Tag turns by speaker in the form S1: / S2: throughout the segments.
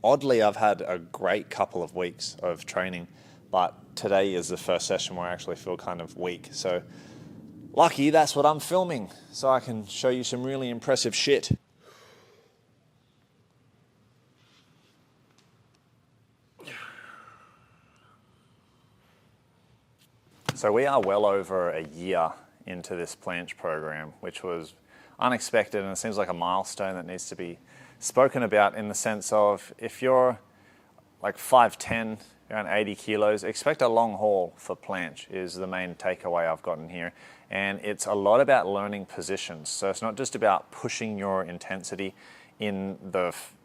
S1: Oddly, I've had a great couple of weeks of training, but today is the first session where I actually feel kind of weak. So lucky that's what I'm filming, so I can show you some really impressive shit. So we are well over a year into this Planche program, which was unexpected, and it seems like a milestone that needs to be spoken about in the sense of if you're like 5'10", around 80 kilos, expect a long haul for Planche is the main takeaway I've gotten here. And it's a lot about learning positions. So it's not just about pushing your intensity in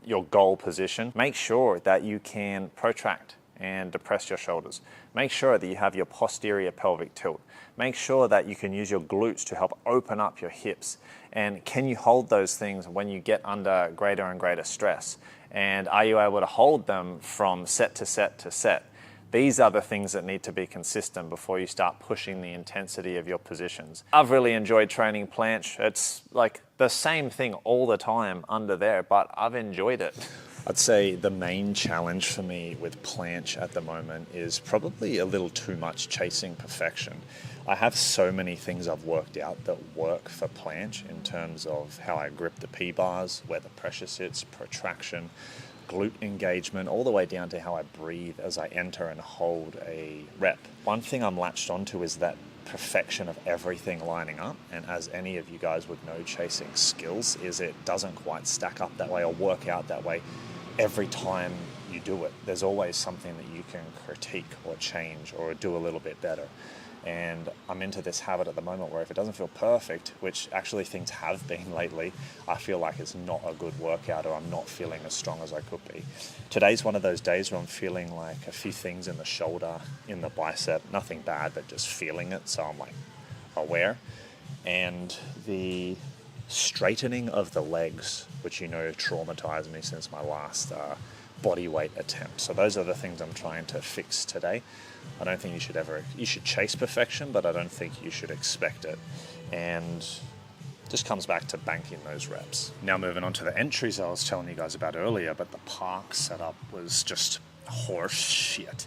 S1: your goal position. Make sure that you can protract and depress your shoulders. Make sure that you have your posterior pelvic tilt. Make sure that you can use your glutes to help open up your hips. And can you hold those things when you get under greater and greater stress? And are you able to hold them from set to set to set? These are the things that need to be consistent before you start pushing the intensity of your positions. I've really enjoyed training Planche. It's like the same thing all the time under there, but I've enjoyed it. I'd say the main challenge for me with Planche at the moment is probably a little too much chasing perfection. I have so many things I've worked out that work for Planche in terms of how I grip the P-bars, where the pressure sits, protraction, glute engagement, all the way down to how I breathe as I enter and hold a rep. One thing I'm latched onto is that perfection of everything lining up, and as any of you guys would know, chasing skills is it doesn't quite stack up that way or work out that way every time you do it. There's always something that you can critique or change or do a little bit better. And I'm into this habit at the moment where if it doesn't feel perfect, which actually things have been lately, I feel like it's not a good workout or I'm not feeling as strong as I could be. Today's one of those days where I'm feeling like a few things in the shoulder, in the bicep, nothing bad, but just feeling it. So I'm like aware. And the straightening of the legs, which traumatized me since my last body weight attempt. So those are the things I'm trying to fix today. I don't think you should chase perfection, but I don't think you should expect it. And just comes back to banking those reps. Now moving on to the entries I was telling you guys about earlier, but the park setup was just horse shit.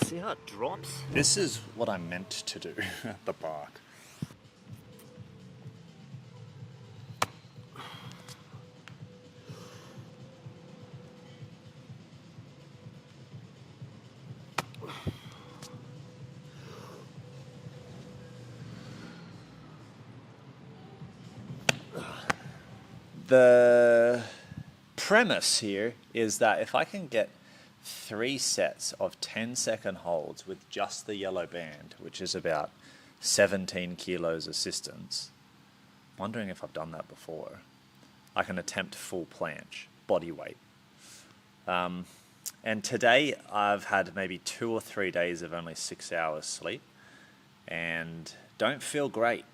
S2: See how it drops?
S1: This is what I meant to do at the park. The premise here is that if I can get 3 sets of 10-second holds with just the yellow band, which is about 17 kilos assistance, I'm wondering if I've done that before, I can attempt full Planche, body weight. And today I've had maybe 2 or 3 days of only 6 hours sleep and don't feel great.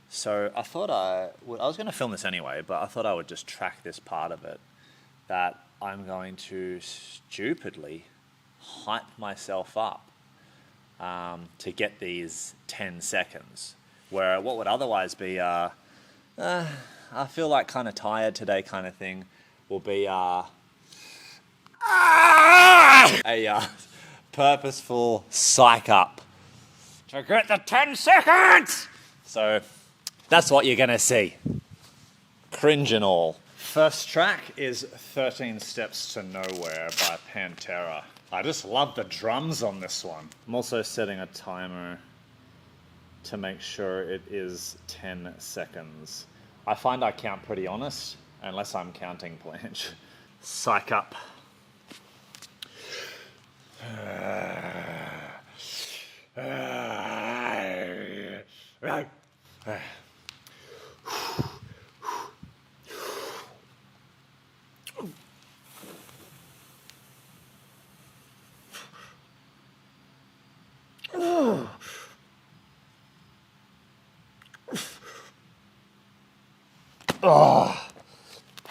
S1: So I thought I was going to film this anyway, but I thought I would just track this part of it, that I'm going to stupidly hype myself up to get these 10 seconds, where what would otherwise be I feel like kind of tired today kind of thing will be a purposeful psych up to get the 10 seconds. So that's what you're going to see. Cringe and all. First track is 13 Steps to Nowhere by Pantera. I just love the drums on this one. I'm also setting a timer to make sure it is 10 seconds. I find I count pretty honest, unless I'm counting Planche. Psych up.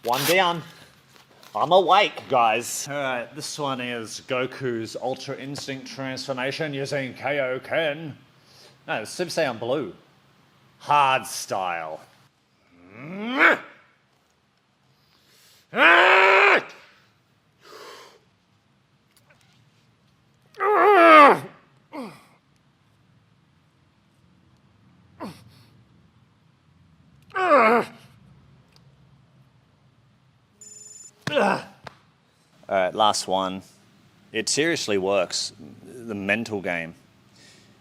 S1: One down. I'm awake, guys. Alright, this one is Goku's Ultra Instinct transformation using Kaioken. No, Super Saiyan Blue. Hard style. All right, last one. It seriously works, the mental game.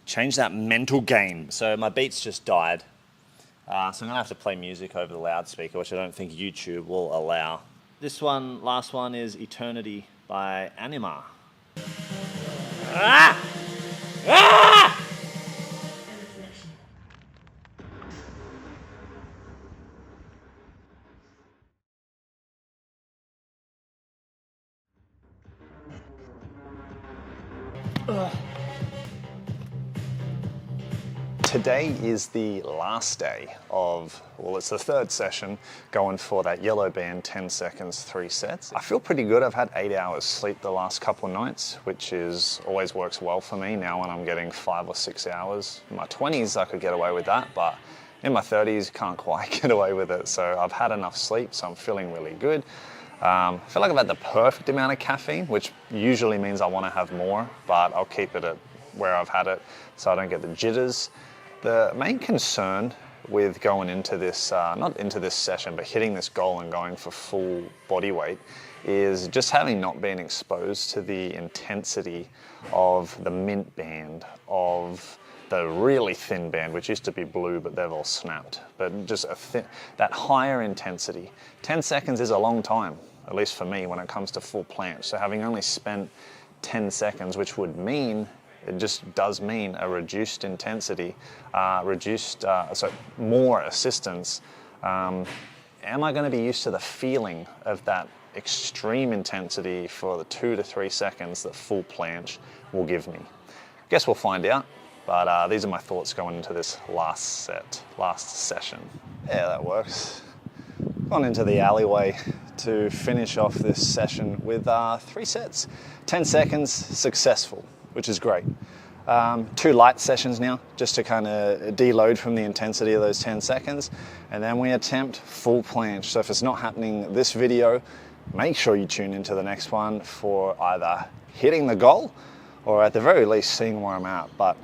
S1: Change that mental game. So my beats just died. So I'm gonna have to play music over the loudspeaker, which I don't think YouTube will allow. This one, last one, is Eternity by Anima. Ah! Ah! Today is the last day of, well, it's the third session going for that yellow band, 10 seconds, 3 sets. I feel pretty good. I've had 8 hours sleep the last couple of nights, which always works well for me now when I'm getting 5 or 6 hours. In my 20s, I could get away with that, but in my 30s, can't quite get away with it. So I've had enough sleep, so I'm feeling really good. I feel like I've had the perfect amount of caffeine, which usually means I want to have more, but I'll keep it at where I've had it so I don't get the jitters. The main concern with going into this, not into this session, but hitting this goal and going for full body weight is just having not been exposed to the intensity of the mint band, of the really thin band, which used to be blue, but they've all snapped. But just that higher intensity. 10 seconds is a long time, at least for me, when it comes to full planche. So having only spent 10 seconds, which would mean, it just does mean a reduced intensity, so more assistance. Am I going to be used to the feeling of that extreme intensity for the 2 to 3 seconds that full planche will give me? Guess we'll find out, but these are my thoughts going into this last session. Yeah, that works. Gone into the alleyway to finish off this session with 3 sets. 10 seconds, successful, which is great. 2 light sessions now, just to kind of deload from the intensity of those 10 seconds. And then we attempt full planche. So if it's not happening this video, make sure you tune into the next one for either hitting the goal or at the very least seeing where I'm at. But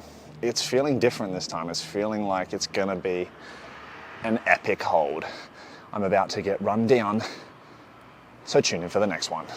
S1: it's feeling different this time. It's feeling like it's gonna be an epic hold. I'm about to get run down. So tune in for the next one.